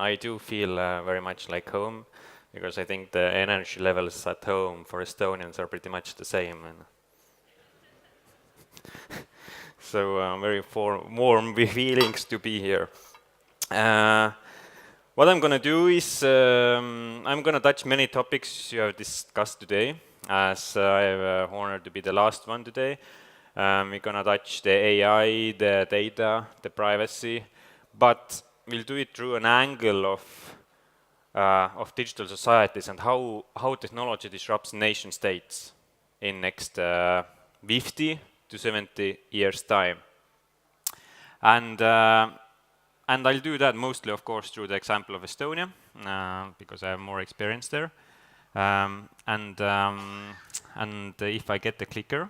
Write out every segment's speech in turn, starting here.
I do feel very much like home, because I think the energy levels at home for Estonians are pretty much the same. And so very warm feelings to be here. What I'm going to do is I'm going to touch many topics you have discussed today, as I have honor to be the last one today. We're going to touch the AI, the data, the privacy, but we'll do it through an angle of digital societies and how technology disrupts nation states in next 50 to 70 years' time. And I'll do that mostly, of course, through the example of Estonia, because I have more experience there. And if I get the clicker,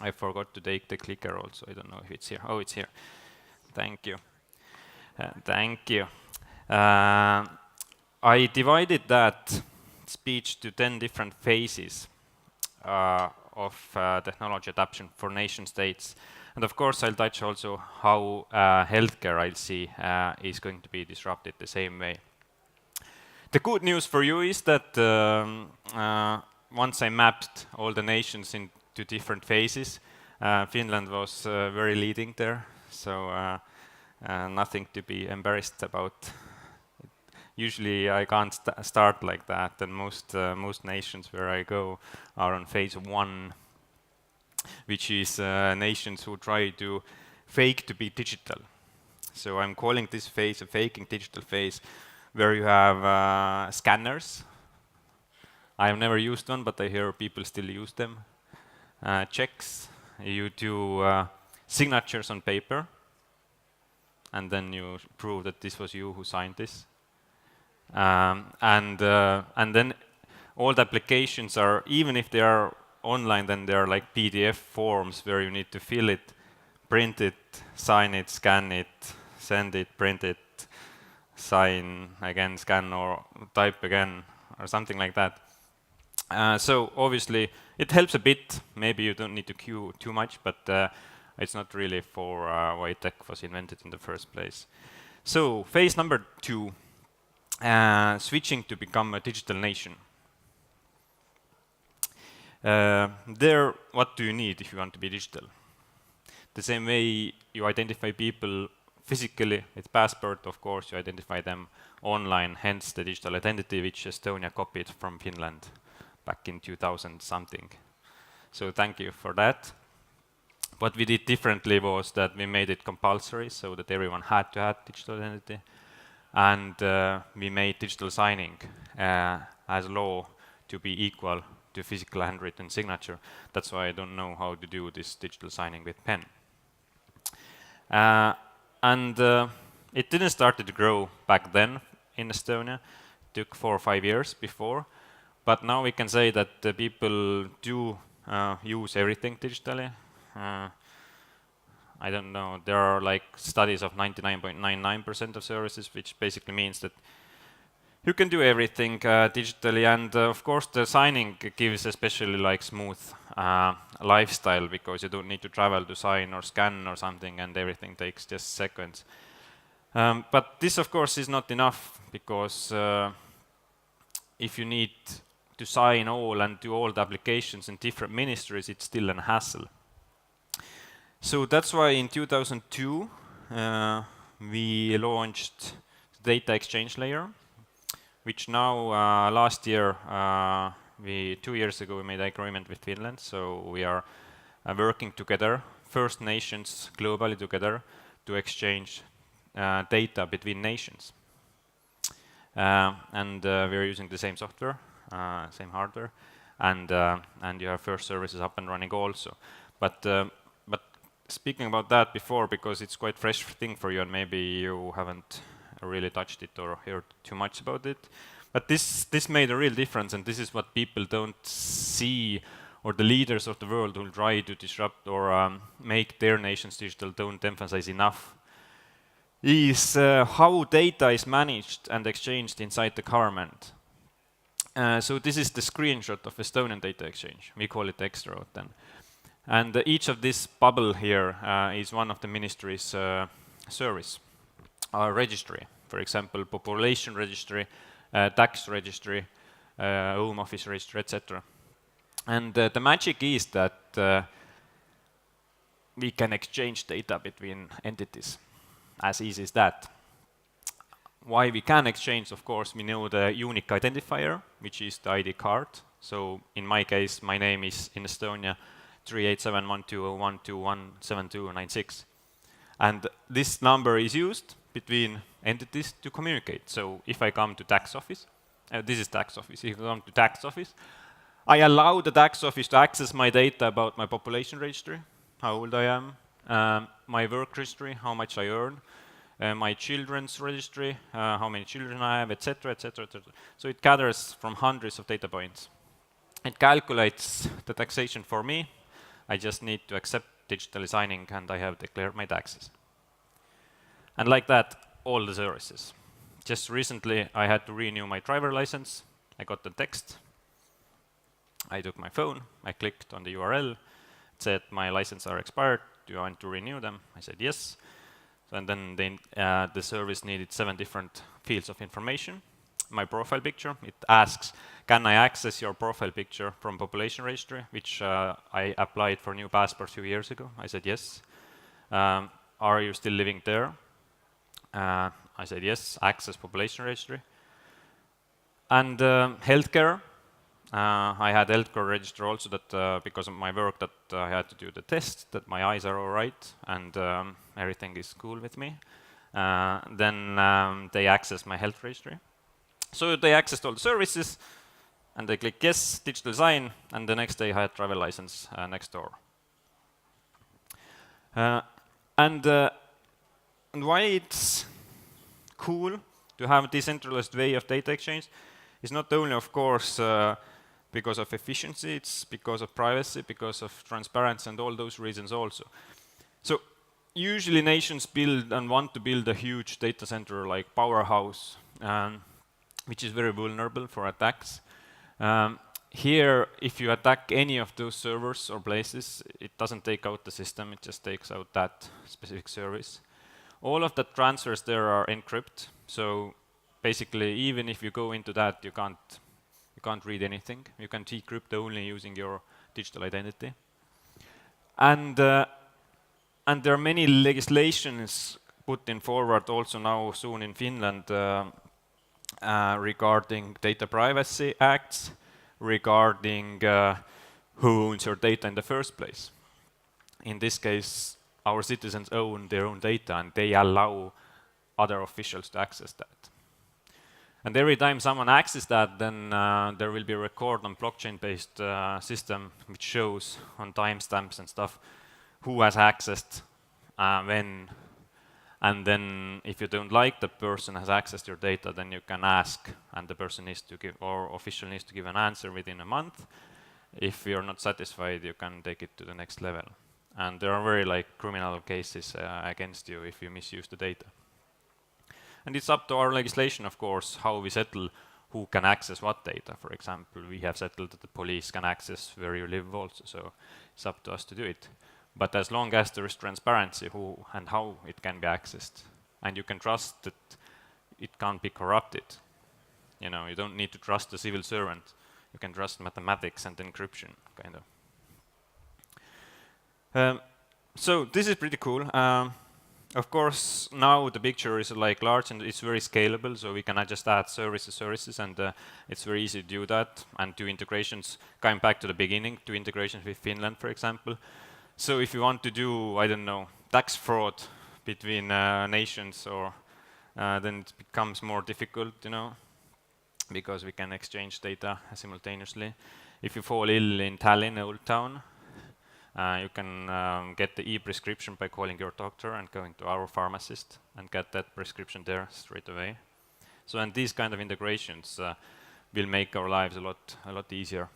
I forgot to take the clicker also. I don't know if it's here. Oh, it's here. Thank you. Thank you. I divided that speech to 10 different phases of technology adoption for nation states. And of course, I'll touch also how healthcare, I'll see, is going to be disrupted the same way. The good news for you is that once I mapped all the nations into different phases, Finland was very leading there, so nothing to be embarrassed about. Usually I can't start like that, and most nations where I go are on phase 1, which is nations who try to fake to be digital. So I'm calling this phase a faking digital phase, where you have scanners. I have never used one, but I hear people still use them. Checks, you do signatures on paper, and then you prove that this was you who signed this. And then all the applications are, even if they are online, then they are like PDF forms where you need to fill it, print it, sign it, scan it, send it, print it, sign again, scan, or type again, or something like that. So obviously it helps a bit. Maybe you don't need to queue too much, but it's not really for why tech was invented in the first place. So phase number 2, switching to become a digital nation. There, what do you need if you want to be digital? The same way you identify people physically with passport, of course, you identify them online, hence the digital identity which Estonia copied from Finland back in 2000 something. So thank you for that. What we did differently was that we made it compulsory so that everyone had to have digital identity. And we made digital signing as law to be equal to physical handwritten signature. That's why I don't know how to do this digital signing with pen. And it didn't start to grow back then in Estonia. It took 4 or 5 years before. But now we can say that people do use everything digitally. I don't know, there are like studies of 99.99% of services, which basically means that you can do everything digitally, and of course the signing gives especially like smooth lifestyle, because you don't need to travel to sign or scan or something, and everything takes just seconds. But this of course is not enough, because if you need to sign all and do all the applications in different ministries, it's still a hassle. So that's why in 2002 we launched data exchange layer, which now last year, 2 years ago, we made an agreement with Finland. So we are working together, First Nations globally together, to exchange data between nations. And we're using the same software, same hardware, and you have first services up and running also. But speaking about that before, because it's quite fresh thing for you and maybe you haven't really touched it or heard too much about it, but this made a real difference, and this is what people don't see, or the leaders of the world who try to disrupt or make their nations digital don't emphasize enough, is how data is managed and exchanged inside the government. So this is the screenshot of Estonian data exchange. We call it Extra then. And each of this bubble here is one of the ministry's service. registry. For example, population registry, tax registry, home office registry, etc. And the magic is that we can exchange data between entities, as easy as that. Why we can exchange, of course, we know the unique identifier, which is the ID card. So in my case, my name is in Estonia 3871201217296. And this number is used between entities to communicate. So if I come to tax office, this is tax office. If I come to tax office, I allow the tax office to access my data about my population registry, how old I am, my work history, how much I earn, my children's registry, how many children I have, etc., etc., etc. So it gathers from hundreds of data points. It calculates the taxation for me. I just need to accept digitally signing and I have declared my taxes. And like that, all the services. Just recently, I had to renew my driver license. I got the text. I took my phone. I clicked on the URL. It said my licenses are expired. Do you want to renew them? I said yes. And then the service needed 7 different fields of information. My profile picture, it asks, can I access your profile picture from population registry, which I applied for new passport a few years ago. I said yes. Are you still living there? I said yes, access population registry. And healthcare, I had healthcare register also that because of my work that I had to do the test, that my eyes are all right and everything is cool with me. Then they access my health registry. So they accessed all the services and they click yes, digital sign, and the next day I had travel license next door. And why it's cool to have a decentralized way of data exchange is not only, of course, because of efficiency, it's because of privacy, because of transparency, and all those reasons also. So usually nations build and want to build a huge data center like powerhouse, which is very vulnerable for attacks. Here, if you attack any of those servers or places, it doesn't take out the system, it just takes out that specific service. All of the transfers there are encrypted, so basically even if you go into that, you can't read anything. You can decrypt only using your digital identity. And there are many legislations put in forward also now soon in Finland regarding data privacy acts, regarding who owns your data in the first place. In this case, our citizens own their own data and they allow other officials to access that. And every time someone accesses that, then there will be a record on blockchain-based system which shows on timestamps and stuff who has accessed when. And then if you don't like the person has accessed your data, then you can ask and the person needs to give, or official needs to give an answer within a month. If you're not satisfied, you can take it to the next level. And there are very criminal cases against you if you misuse the data. And it's up to our legislation, of course, how we settle who can access what data. For example, we have settled that the police can access where you live also, so it's up to us to do it. But as long as there is transparency who and how it can be accessed, and you can trust that it can't be corrupted. You know, you don't need to trust the civil servant. You can trust mathematics and encryption, kind of. So this is pretty cool. Of course, now the picture is large and it's very scalable, so we can just add services, and it's very easy to do that and do integrations. Going back to the beginning, do integrations with Finland, for example. So if you want to do, I don't know, tax fraud between nations, or then it becomes more difficult, you know, because we can exchange data simultaneously. If you fall ill in Tallinn, Old Town, you can get the e-prescription by calling your doctor and going to our pharmacist and get that prescription there straight away. So, and these kind of integrations will make our lives a lot easier.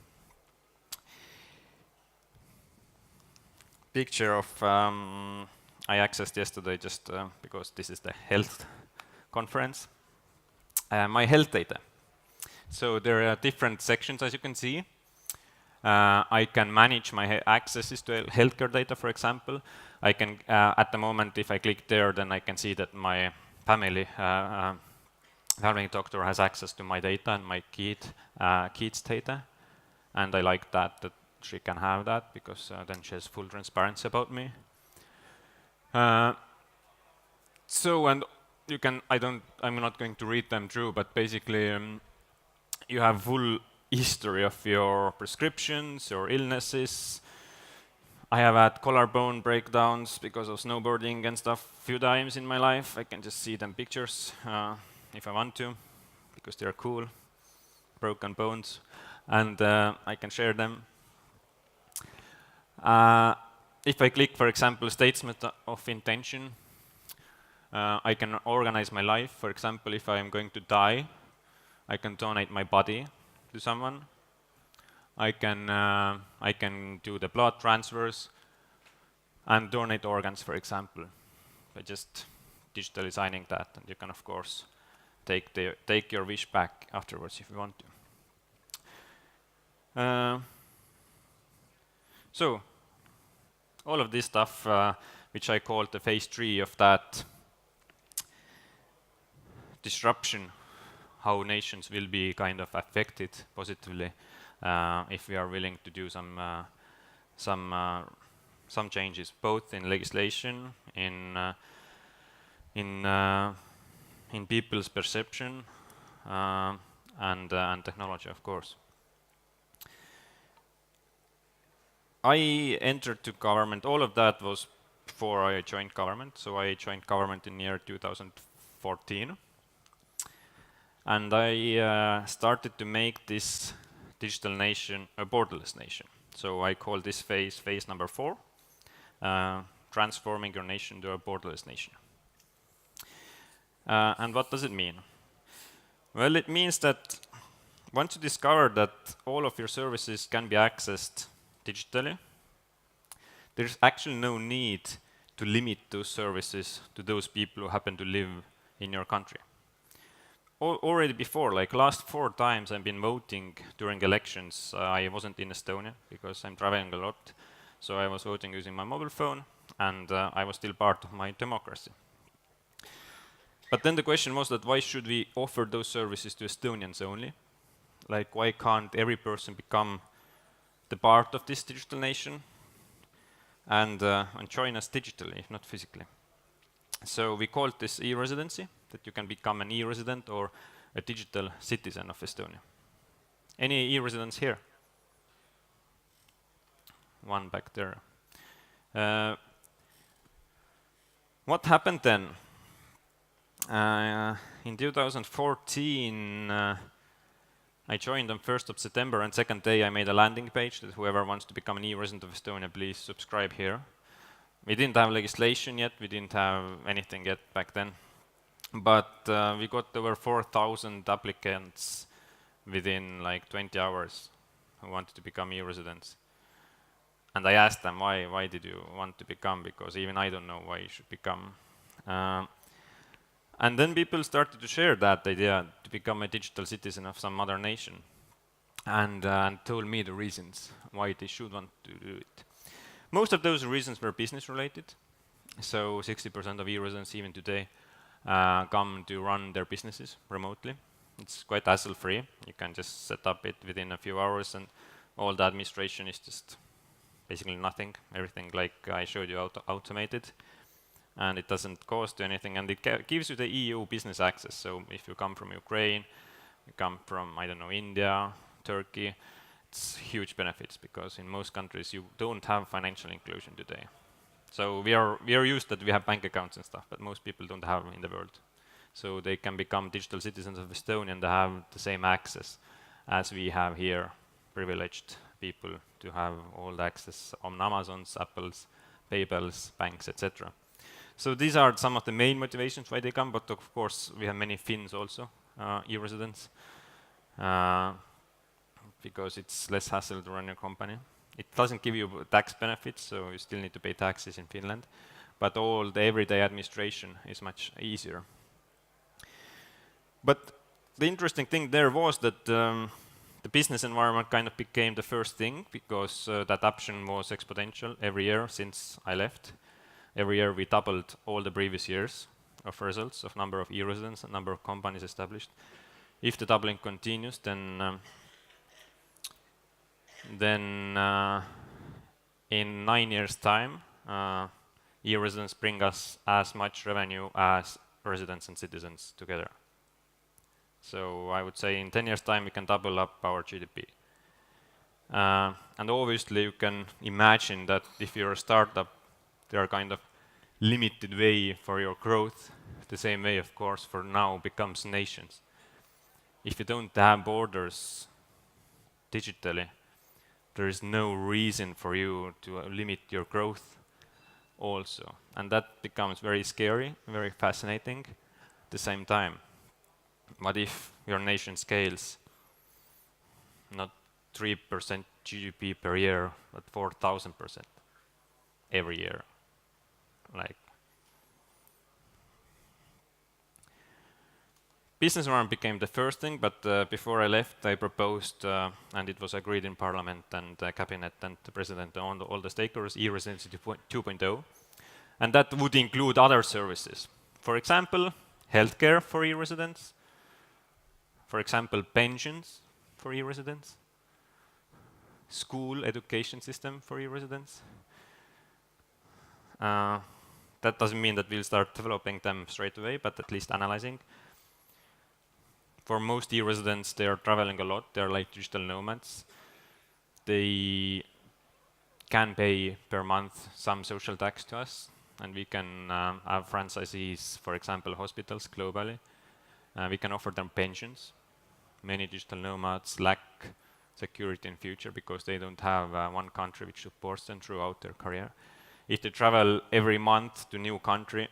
Picture of I accessed yesterday just because this is the health conference. My health data. So there are different sections, as you can see. I can manage my accesses to healthcare data, for example. I can, at the moment, if I click there, then I can see that my family doctor has access to my data and my kids' data, and I like that she can have that because then she has full transparency about me. So, and you can, I'm not going to read them through, but basically you have full history of your prescriptions, your illnesses. I have had collarbone breakdowns because of snowboarding and stuff a few times in my life. I can just see them pictures if I want to, because they're cool, broken bones, and I can share them. If I click, for example, statement of intention, I can organize my life. For example, if I am going to die, I can donate my body to someone. I can do the blood transfers and donate organs, for example, by just digitally signing that. And you can, of course, take your wish back afterwards if you want to. So, all of this stuff, which I call the phase 3 of that disruption, how nations will be kind of affected positively if we are willing to do some changes, both in legislation, in people's perception, and technology, of course. I entered to government. All of that was before I joined government. So I joined government in year 2014. And I started to make this digital nation a borderless nation. So I call this phase number 4, transforming your nation to a borderless nation. And what does it mean? Well, it means that once you discover that all of your services can be accessed digitally, there's actually no need to limit those services to those people who happen to live in your country. Already before, like last 4 times I've been voting during elections, I wasn't in Estonia because I'm traveling a lot, so I was voting using my mobile phone, and I was still part of my democracy. But then the question was that why should we offer those services to Estonians only? Like, why can't every person become the part of this digital nation and join us digitally, if not physically? So we called this E-Residency, that you can become an E-resident or a digital citizen of Estonia. Any E-residents here? One back there. What happened then? In 2014, I joined on 1st of September, and second day I made a landing page that whoever wants to become an E-resident of Estonia, please subscribe here. We didn't have legislation yet, we didn't have anything yet back then. But we got over 4,000 applicants within like 20 hours who wanted to become E-residents. And I asked them, why did you want to become? Because even I don't know why you should become. And then people started to share that idea to become a digital citizen of some other nation, and told me the reasons why they should want to do it. Most of those reasons were business related. So 60% of E-residents even today come to run their businesses remotely. It's quite hassle-free. You can just set up it within a few hours, and all the administration is just basically nothing. Everything, like I showed you, automated. And it doesn't cost you anything, and it gives you the EU business access. So if you come from Ukraine, you come from, I don't know, India, Turkey, it's huge benefits, because in most countries you don't have financial inclusion today. So we are used that we have bank accounts and stuff, but most people don't have in the world. So they can become digital citizens of Estonia, and they have the same access as we have here, privileged people to have all the access on Amazons, Apples, PayPals, banks, etc. So these are some of the main motivations why they come, but of course we have many Finns also, E-residents, because it's less hassle to run your company. It doesn't give you tax benefits, so you still need to pay taxes in Finland, but all the everyday administration is much easier. But the interesting thing there was that the business environment kind of became the first thing, because the adoption was exponential every year since I left. Every year we doubled all the previous years, of results of number of e-residents and number of companies established. If the doubling continues, then in 9 years' time, e-residents bring us as much revenue as residents and citizens together. So I would say in 10 years' time we can double up our GDP. And obviously you can imagine that if you're a startup, there are kind of limited way for your growth. The same way, of course, for now becomes nations. If you don't have borders digitally, there is no reason for you to limit your growth also. And that becomes very scary, very fascinating at the same time. What if your nation scales not 3% GDP per year, but 4,000% every year? Like, business environment became the first thing, but before I left, I proposed, and it was agreed in Parliament and Cabinet and the President and all the stakeholders, E-Residency 2.0, and that would include other services. For example, healthcare for e-residents. For example, pensions for e-residents. School education system for e-residents. That doesn't mean that we'll start developing them straight away, but at least analyzing. For most e-residents, they are traveling a lot. They're like digital nomads. They can pay per month some social tax to us, and we can have franchisees, for example, hospitals globally. We can offer them pensions. Many digital nomads lack security in future because they don't have one country which supports them throughout their career. If they travel every month to new country,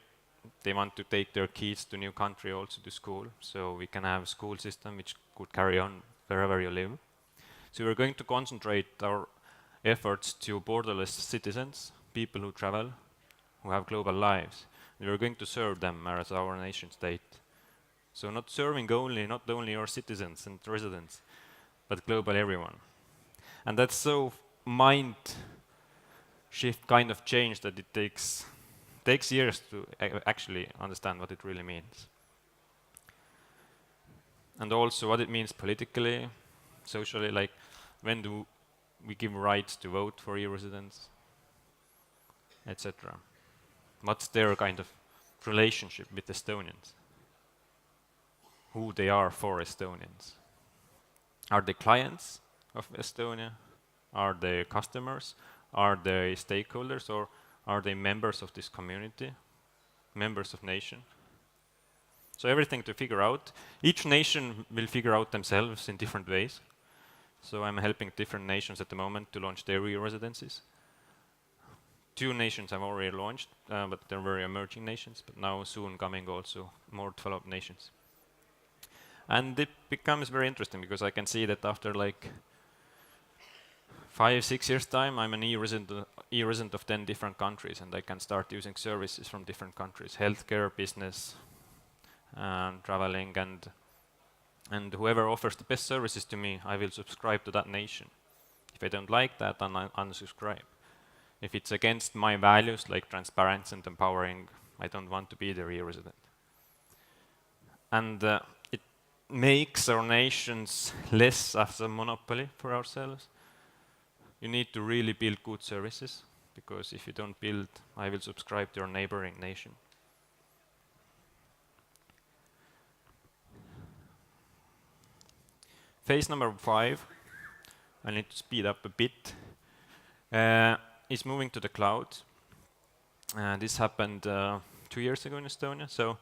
they want to take their kids to new country also to school, so we can have a school system which could carry on wherever you live. So we're going to concentrate our efforts to borderless citizens, people who travel, who have global lives. And we're going to serve them as our nation state. So not serving not only our citizens and residents, but global everyone. And that's so mind shift kind of change that it takes years to actually understand what it really means. And also what it means politically, socially, like when do we give rights to vote for e-residents, etc. What's their kind of relationship with Estonians? Who they are for Estonians? Are they clients of Estonia? Are they customers? Are they stakeholders, or are they members of this community, members of nation? So everything to figure out. Each nation will figure out themselves in different ways. So I'm helping different nations at the moment to launch their e-residencies. 2 nations have already launched, but they're very emerging nations, but now soon coming also more developed nations. And it becomes very interesting because I can see that after like 5-6 years time, I'm an e-resident of 10 different countries, and I can start using services from different countries, healthcare, business, traveling, and whoever offers the best services to me, I will subscribe to that nation. If I don't like that, then I unsubscribe. If it's against my values, like transparency and empowering, I don't want to be their e-resident. And it makes our nations less as a monopoly for ourselves. You need to really build good services, because if you don't build, I will subscribe to your neighboring nation. Phase number 5, I need to speed up a bit, is moving to the cloud. This happened 2 years ago in Estonia, so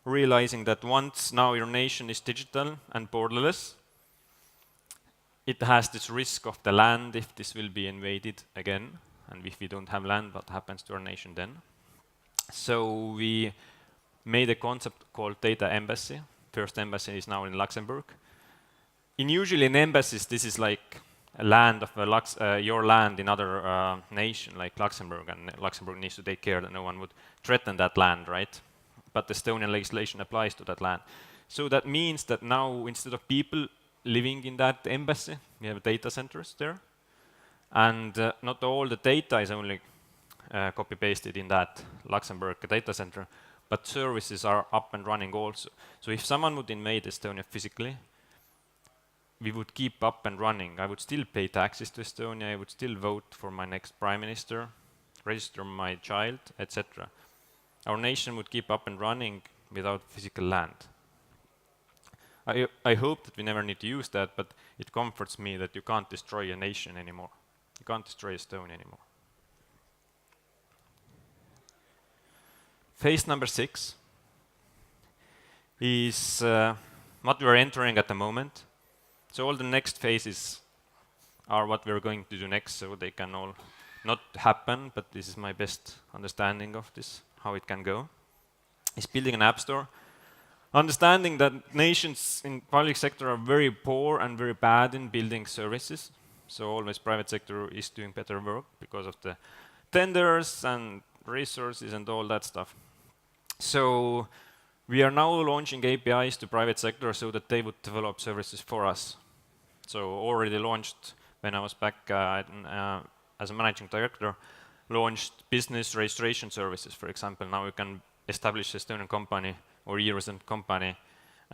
realizing that once now your nation is digital and borderless, it has this risk of the land if this will be invaded again, and if we don't have land, what happens to our nation then? So we made a concept called data embassy. First embassy is now in Luxembourg. Usually in embassies, this is like a land of your land in other nation, like Luxembourg, and Luxembourg needs to take care that no one would threaten that land, right? But the Estonian legislation applies to that land. So that means that now, instead of people living in that embassy, we have data centers there, and not all the data is only copy-pasted in that Luxembourg data center, but services are up and running also. So if someone would invade Estonia physically, we would keep up and running. I would still pay taxes to Estonia, I would still vote for my next prime minister, register my child, etc. Our nation would keep up and running without physical land. I hope that we never need to use that, but it comforts me that you can't destroy a nation anymore. You can't destroy Estonia anymore. Phase number 6 is what we're entering at the moment. So all the next phases are what we're going to do next, so they can all not happen, but this is my best understanding of this, how it can go. Is building an app store. Understanding that nations in public sector are very poor and very bad in building services. So always private sector is doing better work because of the tenders and resources and all that stuff. So we are now launching APIs to private sector so that they would develop services for us. So already launched when I was back as a managing director, launched business registration services, for example. Now you can establish Estonian company or E-Resident company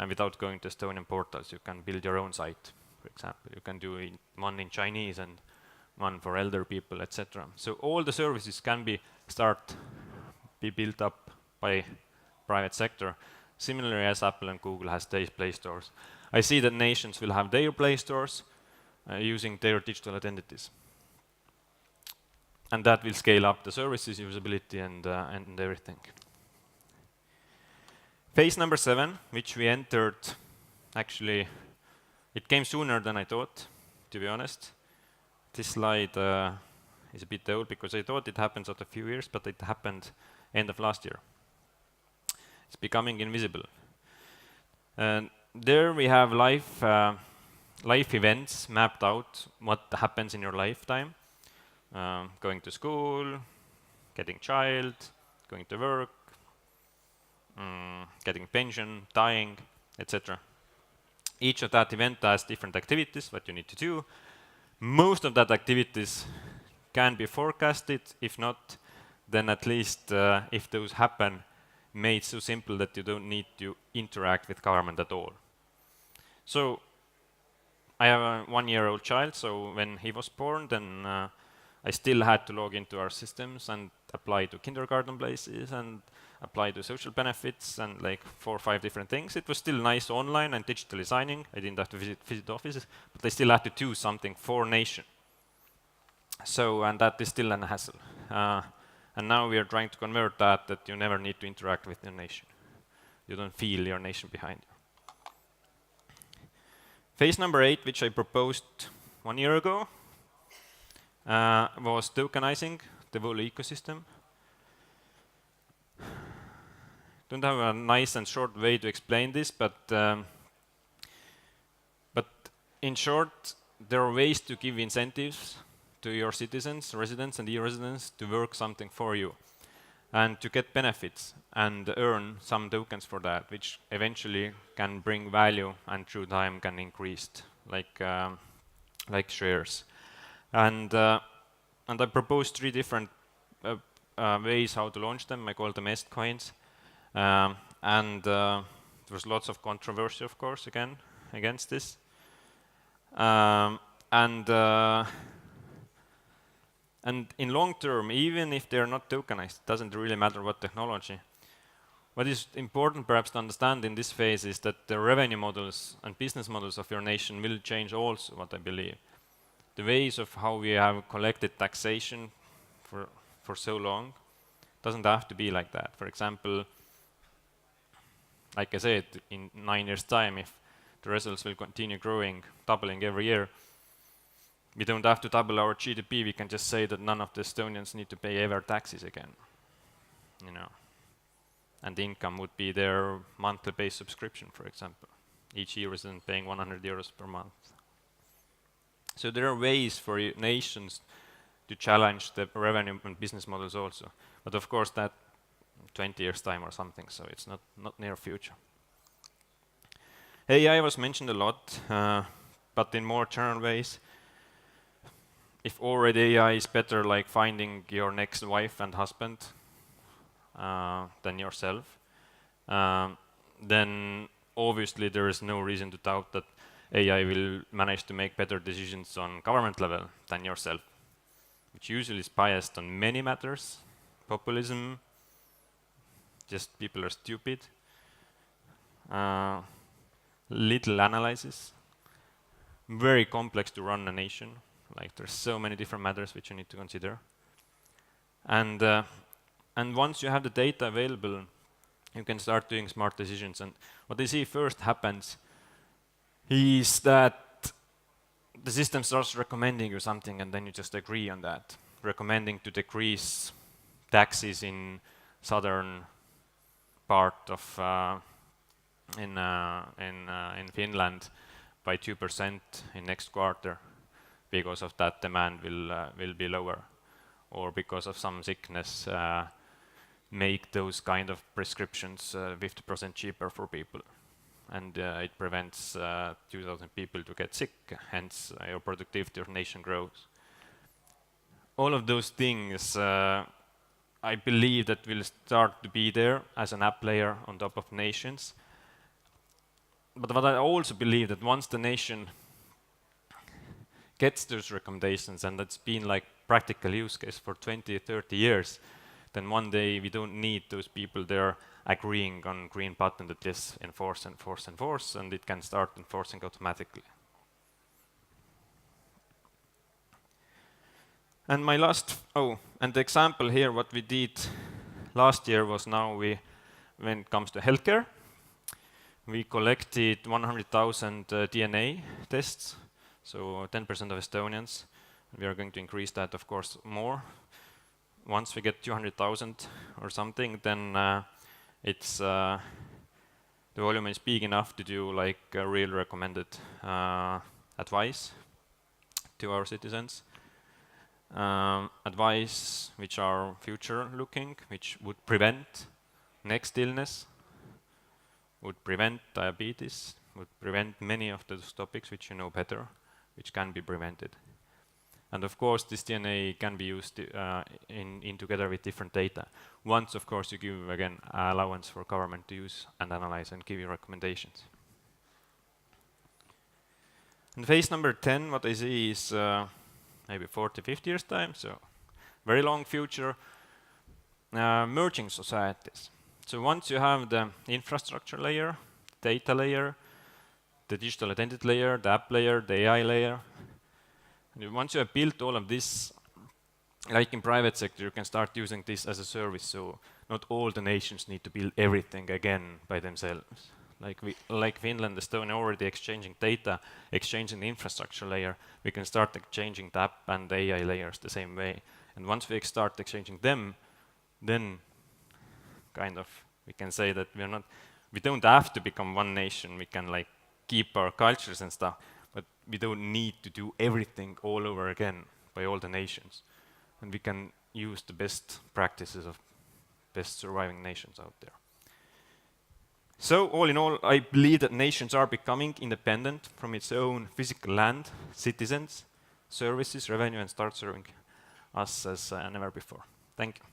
without going to Estonian portals. You can build your own site, for example. You can do one in Chinese and one for elder people, etc. So all the services can be built up by private sector, similarly as Apple and Google has their Play stores. I see that nations will have their Play stores using their digital identities. And that will scale up the services, usability, and everything. Phase number 7, which we entered, actually, it came sooner than I thought, to be honest. This slide is a bit old because I thought it happens after a few years, but it happened end of last year. It's becoming invisible. And there we have life events mapped out, what happens in your lifetime. Going to school, getting child, going to work, getting pension, dying, etc. Each of that event has different activities, what you need to do. Most of that activities can be forecasted. If not, then at least if those happen, made so simple that you don't need to interact with government at all. So I have a 1-year-old child, so when he was born, then I still had to log into our systems and apply to kindergarten places and apply to social benefits and like 4 or 5 different things. It was still nice online and digitally signing. I didn't have to visit offices, but I still had to do something for nation. So, and that is still an hassle. And now we are trying to convert that you never need to interact with your nation. You don't feel your nation behind you. Phase number 8, which I proposed 1 year ago, was tokenizing the whole ecosystem. Don't have a nice and short way to explain this, but in short, there are ways to give incentives to your citizens, residents and e-residents to work something for you and to get benefits and earn some tokens for that, which eventually can bring value and through time can increase, like shares. And I proposed 3 different ways how to launch them. I call them EST coins. And there was lots of controversy, of course, against this. And in long term, even if they're not tokenized, it doesn't really matter what technology. What is important perhaps to understand in this phase is that the revenue models and business models of your nation will change also, what I believe. The ways of how we have collected taxation for so long doesn't have to be like that. For example, like I said, in 9 years' time, if the results will continue growing, doubling every year, we don't have to double our GDP. We can just say that none of the Estonians need to pay ever taxes again, you know. And the income would be their monthly based subscription, for example. Each e-resident paying 100 euros per month. So there are ways for nations to challenge the revenue and business models also. But of course that 20 years time or something, so it's not near future. AI was mentioned a lot, but in more general ways. If already AI is better like finding your next wife and husband than yourself, then obviously there is no reason to doubt that AI will manage to make better decisions on government level than yourself, which usually is biased on many matters. Populism, just people are stupid. Little analysis, very complex to run a nation. Like there's so many different matters which you need to consider. And once you have the data available, you can start doing smart decisions. And what I see first happens is that the system starts recommending you something, and then you just agree on that. Recommending to decrease taxes in southern part of in Finland by 2% in next quarter, because of that demand will be lower, or because of some sickness make those kind of prescriptions 50% cheaper for people, and it prevents 2,000 people to get sick, hence your productivity of nation grows. All of those things I believe that will start to be there as an app layer on top of nations. But what I also believe that once the nation gets those recommendations, and that's been like practical use case for 20, 30 years, then one day we don't need those people there agreeing on green button that yes, enforce, enforce, enforce, and it can start enforcing automatically. And my last, and the example here, what we did last year was when it comes to healthcare, we collected 100,000 DNA tests, so 10% of Estonians. We are going to increase that, of course, more. Once we get 200,000 or something, then it's the volume is big enough to do like a real recommended advice to our citizens. Advice which are future-looking, which would prevent next illness, would prevent diabetes, would prevent many of those topics which you know better, which can be prevented. And of course, this DNA can be used in together with different data. Once, of course, you give, again, allowance for government to use and analyze and give you recommendations. And phase number 10, what I see is maybe 40, 50 years time, so very long future, merging societies. So once you have the infrastructure layer, data layer, the digital identity layer, the app layer, the AI layer, and once you have built all of this, like in private sector, you can start using this as a service, so not all the nations need to build everything again by themselves. Like Finland, Estonia already exchanging data, exchanging the infrastructure layer, we can start exchanging the app and the AI layers the same way. And once we start exchanging them, then kind of we can say that we don't have to become one nation. We can like keep our cultures and stuff, but we don't need to do everything all over again by all the nations. And we can use the best practices of best surviving nations out there. So all in all, I believe that nations are becoming independent from its own physical land, citizens, services, revenue, and start serving us as never before. Thank you.